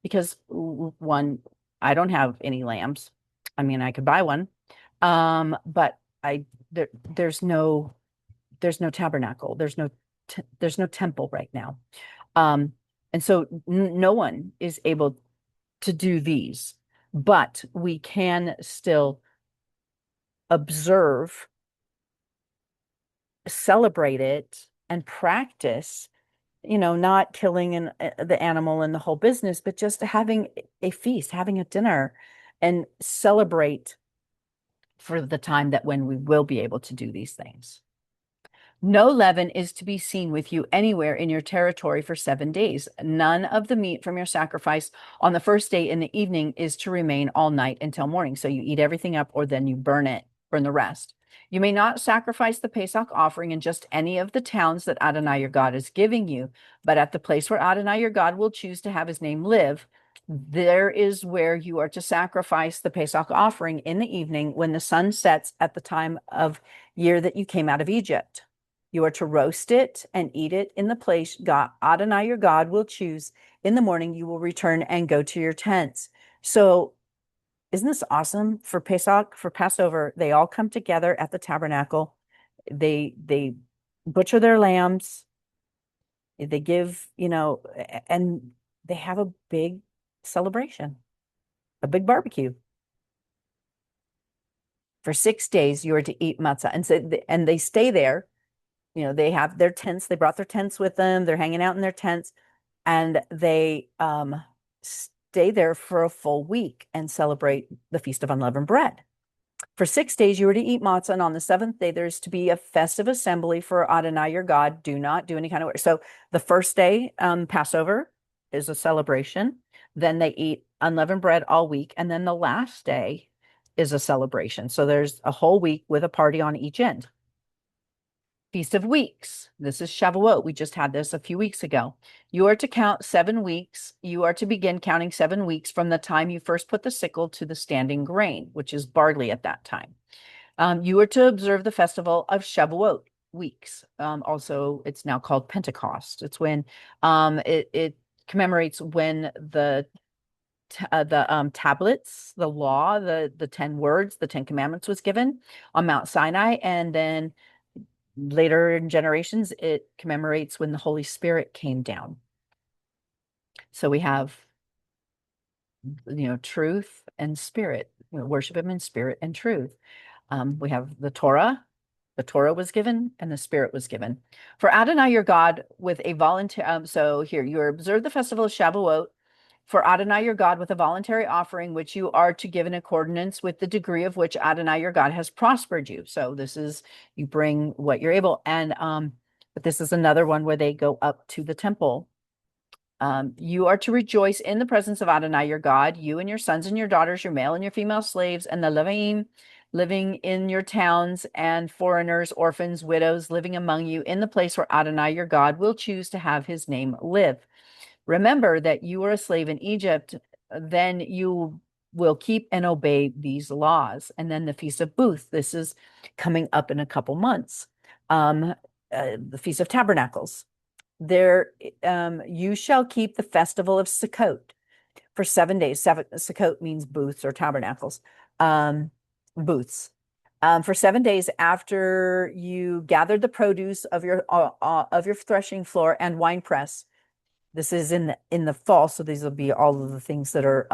because one, I don't have any lambs. I mean, I could buy one, but there's no tabernacle. There's no temple right now. And so no one is able to do these, but we can still observe, celebrate it, and practice, not killing the animal and the whole business, but just having a feast, having a dinner, and celebrate for the time that when we will be able to do these things. No leaven is to be seen with you anywhere in your territory for 7 days. None of the meat from your sacrifice on the first day in the evening is to remain all night until morning. So you eat everything up, or then you burn the rest. You may not sacrifice the Pesach offering in just any of the towns that Adonai your God is giving you, but at the place where Adonai your God will choose to have his name live, there is where you are to sacrifice the Pesach offering in the evening when the sun sets at the time of year that you came out of Egypt. You are to roast it and eat it in the place God, Adonai your God will choose. In the morning, you will return and go to your tents. So isn't this awesome? For Pesach, for Passover, they all come together at the tabernacle. They butcher their lambs. They give, and they have a big celebration, a big barbecue. For 6 days, you are to eat matzah. And they stay there. They have their tents. They brought their tents with them. They're hanging out in their tents, and they stay there for a full week and celebrate the Feast of Unleavened Bread. For 6 days, you are to eat matzah, and on the seventh day, there's to be a festive assembly for Adonai your God. Do not do any kind of work. So the first day, Passover, is a celebration. Then they eat unleavened bread all week, and then the last day is a celebration. So there's a whole week with a party on each end. Feast of Weeks. This is Shavuot. We just had this a few weeks ago. You are to count 7 weeks. You are to begin counting 7 weeks from the time you first put the sickle to the standing grain, which is barley at that time. You are to observe the festival of Shavuot weeks. Also, it's now called Pentecost. It's when it commemorates when the tablets, the law, the 10 words, the 10 commandments was given on Mount Sinai. And then later in generations, it commemorates when the Holy Spirit came down. So we have, truth and spirit, worship him in spirit and truth. We have the Torah. The Torah was given and the Spirit was given. For Adonai your God with a voluntary, so here you observe the festival of Shavuot for Adonai your God with a voluntary offering, which you are to give in accordance with the degree of which Adonai your God has prospered you. So this is, you bring what you're able. And, but this is another one where they go up to the temple. You are to rejoice in the presence of Adonai your God, you and your sons and your daughters, your male and your female slaves, and the Leviim living in your towns, and foreigners, orphans, widows living among you in the place where Adonai your God will choose to have his name live. Remember that you were a slave in Egypt, then you will keep and obey these laws. And then the Feast of Booth, this is coming up in a couple months. The Feast of Tabernacles. There, you shall keep the festival of Sukkot for 7 days. Sukkot means booths or tabernacles. Booths. For 7 days after you gathered the produce of your threshing floor and wine press. This is in the fall, so these will be all of the things that are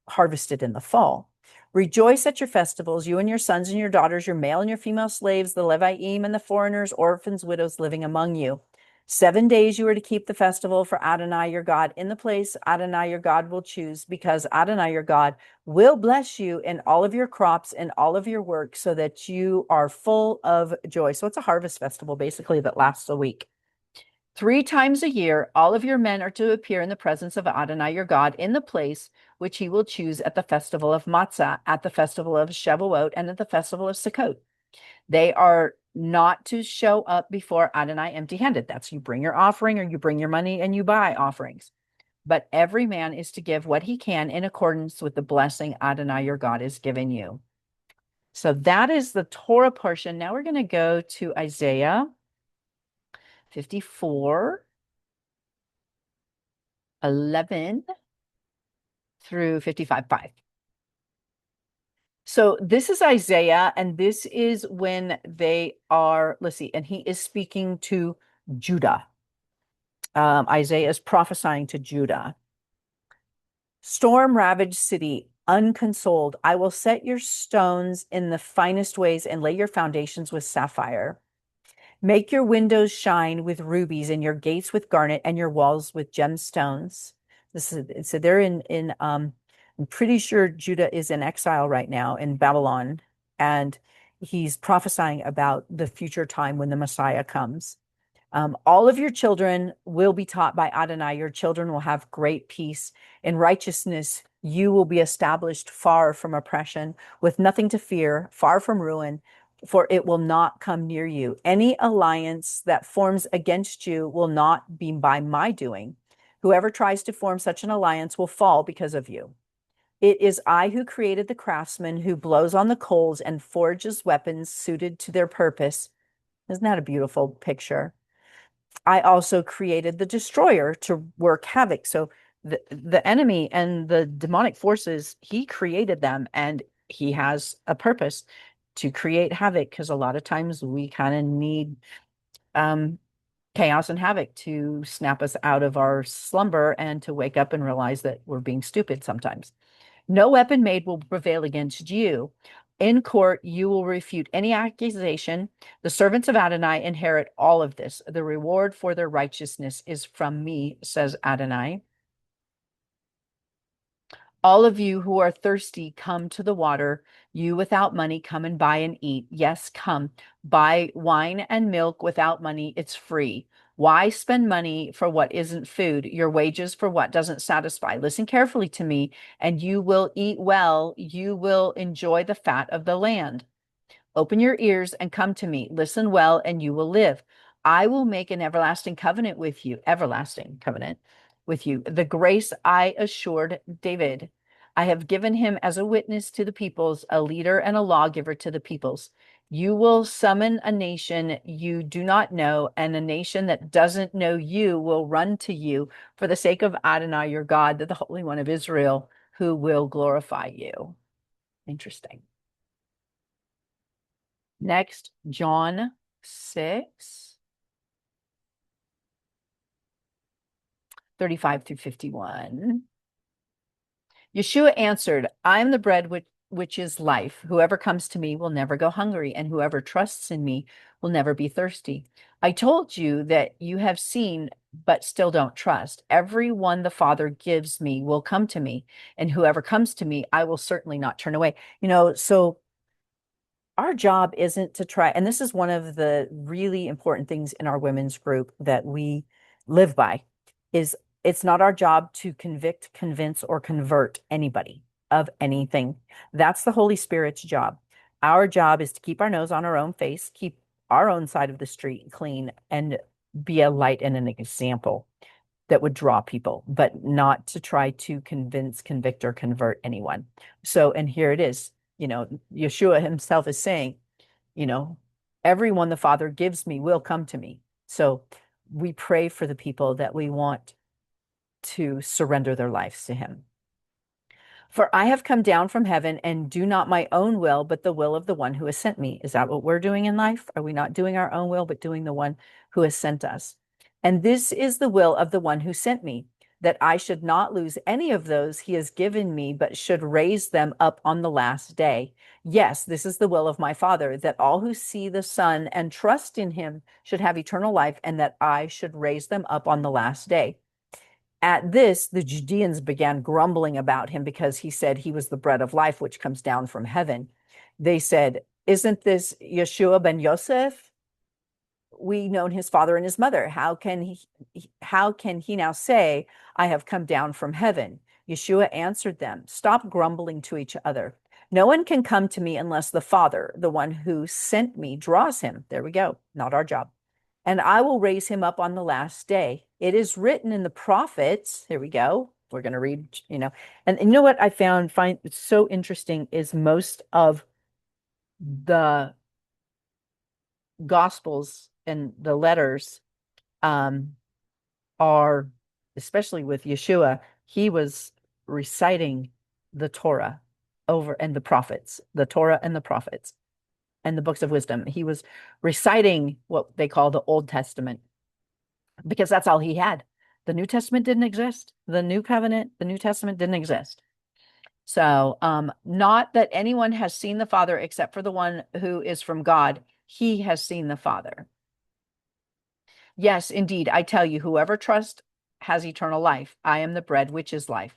harvested in the fall. Rejoice at your festivals, you and your sons and your daughters, your male and your female slaves, the Leviim and the foreigners, orphans, widows living among you. 7 days you are to keep the festival for Adonai your God in the place Adonai your God will choose, because Adonai your God will bless you in all of your crops and all of your work, so that you are full of joy. So it's a harvest festival, basically, that lasts a week. 3 times a year, all of your men are to appear in the presence of Adonai your God in the place which he will choose at the festival of Matzah, at the festival of Shavuot, and at the festival of Sukkot. They are not to show up before Adonai empty-handed. That's, you bring your offering or you bring your money and you buy offerings. But every man is to give what he can in accordance with the blessing Adonai your God is giving you. So that is the Torah portion. Now we're going to go to Isaiah 54, 11 through 55:5. So this is Isaiah, and this is when they are, let's see, and he is speaking to Judah. Isaiah is prophesying to Judah. Storm-ravaged city, unconsoled, I will set your stones in the finest ways and lay your foundations with sapphire. Make your windows shine with rubies and your gates with garnet and your walls with gemstones. So they're I'm pretty sure Judah is in exile right now in Babylon, and he's prophesying about the future time when the Messiah comes. All of your children will be taught by Adonai. Your children will have great peace. In righteousness, you will be established far from oppression, with nothing to fear, far from ruin, for it will not come near you. Any alliance that forms against you will not be by my doing. Whoever tries to form such an alliance will fall because of you. It is I who created the craftsman who blows on the coals and forges weapons suited to their purpose. Isn't that a beautiful picture? I also created the destroyer to work havoc. So the enemy and the demonic forces, he created them, and he has a purpose to create havoc, because a lot of times we kind of need chaos and havoc to snap us out of our slumber and to wake up and realize that we're being stupid sometimes. No weapon made will prevail against you. In court, you will refute any accusation. The servants of Adonai inherit all of this. The reward for their righteousness is from me, says Adonai. All of you who are thirsty, come to the water. You without money, come and buy and eat. Yes, come. Buy wine and milk without money. It's free. Why spend money for what isn't food, your wages for what doesn't satisfy? Listen carefully to me, and you will eat well. You will enjoy the fat of the land. Open your ears and come to me. Listen well, and you will live. I will make an everlasting covenant with you, the grace I assured David. I have given him as a witness to the peoples, a leader and a lawgiver to the peoples. You will summon a nation you do not know, and a nation that doesn't know you will run to you for the sake of Adonai, your God, the Holy One of Israel, who will glorify you. Interesting. Next, John 6, 35 through 51. Yeshua answered, I am the bread which is life. Whoever comes to me will never go hungry, and whoever trusts in me will never be thirsty. I told you that you have seen, but still don't trust. Everyone the Father gives me will come to me, and whoever comes to me, I will certainly not turn away. So our job isn't to try, and this is one of the really important things in our women's group that we live by, is it's not our job to convict, convince, or convert anybody of anything. That's the Holy Spirit's job. Our job is to keep our nose on our own face, keep our own side of the street clean, and be a light and an example that would draw people, but not to try to convince, convict, or convert anyone. So, and here it is, Yeshua himself is saying, everyone the Father gives me will come to me. So we pray for the people that we want to surrender their lives to him. For I have come down from heaven and do not my own will, but the will of the one who has sent me. Is that what we're doing in life? Are we not doing our own will, but doing the one who has sent us? And this is the will of the one who sent me, that I should not lose any of those he has given me, but should raise them up on the last day. Yes, this is the will of my Father, that all who see the Son and trust in him should have eternal life, and that I should raise them up on the last day. At this, the Judeans began grumbling about him because he said he was the bread of life, which comes down from heaven. They said, isn't this Yeshua ben Yosef? We know his father and his mother. How can he now say, I have come down from heaven? Yeshua answered them, stop grumbling to each other. No one can come to me unless the Father, the one who sent me, draws him. There we go. Not our job. And I will raise him up on the last day. It is written in the prophets. Here we go. We're going to read, and you know what I find so interesting is most of the Gospels and the letters are, especially with Yeshua, he was reciting the Torah over and the prophets, the Torah and the prophets and the books of wisdom. He was reciting what they call the Old Testament because that's all he had. The New Testament didn't exist. The New Covenant, the New Testament didn't exist. So, not that anyone has seen the Father except for the one who is from God. He has seen the Father. Yes, indeed, I tell you, whoever trusts has eternal life. I am the bread which is life.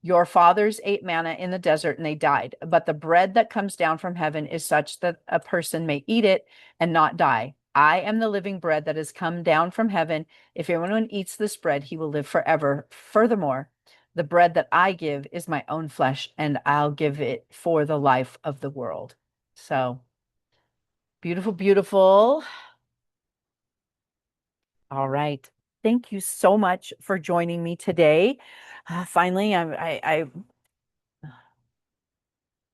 Your fathers ate manna in the desert and they died, but the bread that comes down from heaven is such that a person may eat it and not die. I am the living bread that has come down from heaven. If anyone eats this bread, he will live forever. Furthermore, the bread that I give is my own flesh, and I'll give it for the life of the world. So beautiful, beautiful. All right. Thank you so much for joining me today. Finally,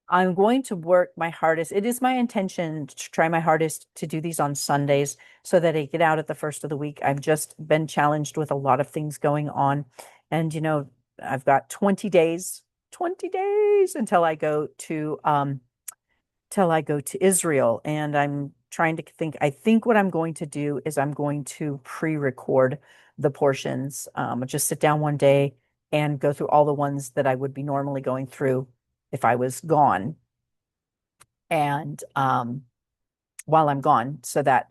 I'm going to work my hardest. It is my intention to try my hardest to do these on Sundays so that I get out at the first of the week. I've just been challenged with a lot of things going on. And, I've got 20 days until I go to Israel. And I'm trying to think, I think what I'm going to do is I'm going to pre-record the portions. Just sit down one day and go through all the ones that I would be normally going through if I was gone. And while I'm gone,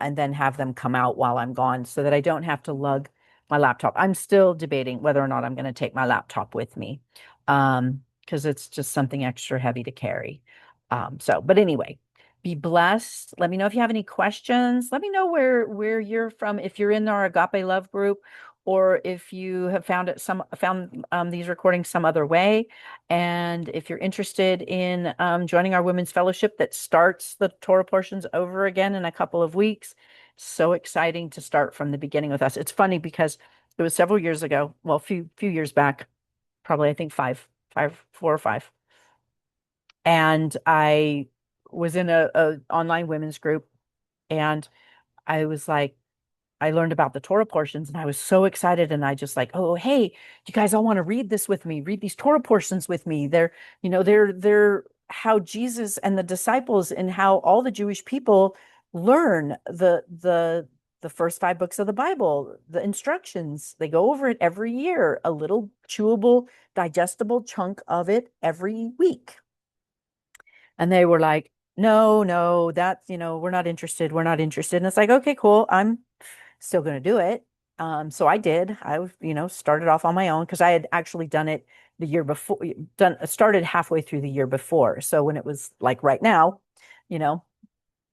and then have them come out while I'm gone so that I don't have to lug my laptop. I'm still debating whether or not I'm going to take my laptop with me because it's just something extra heavy to carry. But anyway, be blessed. Let me know if you have any questions. Let me know where you're from, if you're in our Agape Love group, or if you have found these recordings some other way. And if you're interested in joining our women's fellowship that starts the Torah portions over again in a couple of weeks, so exciting to start from the beginning with us. It's funny because it was several years ago, well, few years back, probably I think five, 4 or 5. And I was in a online women's group, and I was like, I learned about the Torah portions and I was so excited. And I just like, oh, hey, you guys all want to read this with me? Read these Torah portions with me. They're how Jesus and the disciples and how all the Jewish people learn the first 5 books of the Bible, the instructions. They go over it every year, a little chewable, digestible chunk of it every week. And they were like, no, no, that's, we're not interested. We're not interested. And it's like, okay, cool. I'm still going to do it. So I did. Started off on my own because I had actually done it the year before, started halfway through the year before. So when it was like right now, you know,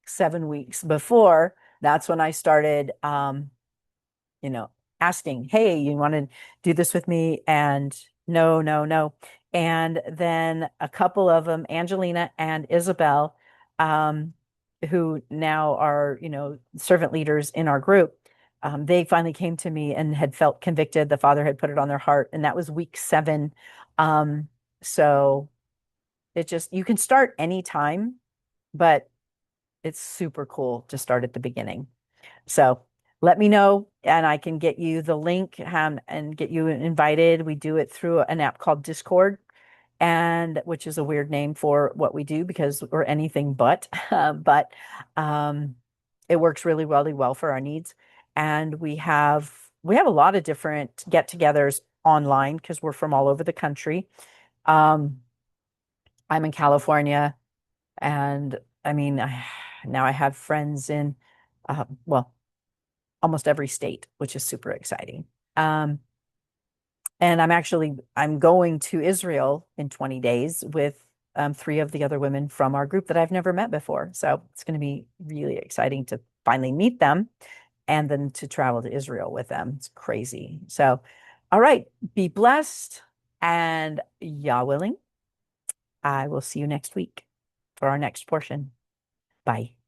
7 weeks before, that's when I started, you know, asking, hey, you want to do this with me? And no, no, no. And then a couple of them, Angelina and Isabel, um, who now are, servant leaders in our group, they finally came to me and had felt convicted. The Father had put it on their heart, and that was week 7. Um, so you can start anytime, but it's super cool to start at the beginning. So let me know, and I can get you the link, and get you invited. We do it through an app called Discord, and which is a weird name for what we do because we're anything but, but it works really well for our needs. And we have a lot of different get-togethers online because we're from all over the country. Um, I'm in California, and I mean, now I have friends in, well, almost every state, which is super exciting. Um, and I'm going to Israel in 20 days with 3 of the other women from our group that I've never met before. So it's going to be really exciting to finally meet them and then to travel to Israel with them. It's crazy. So, all right, be blessed, and Yah willing, I will see you next week for our next portion. Bye.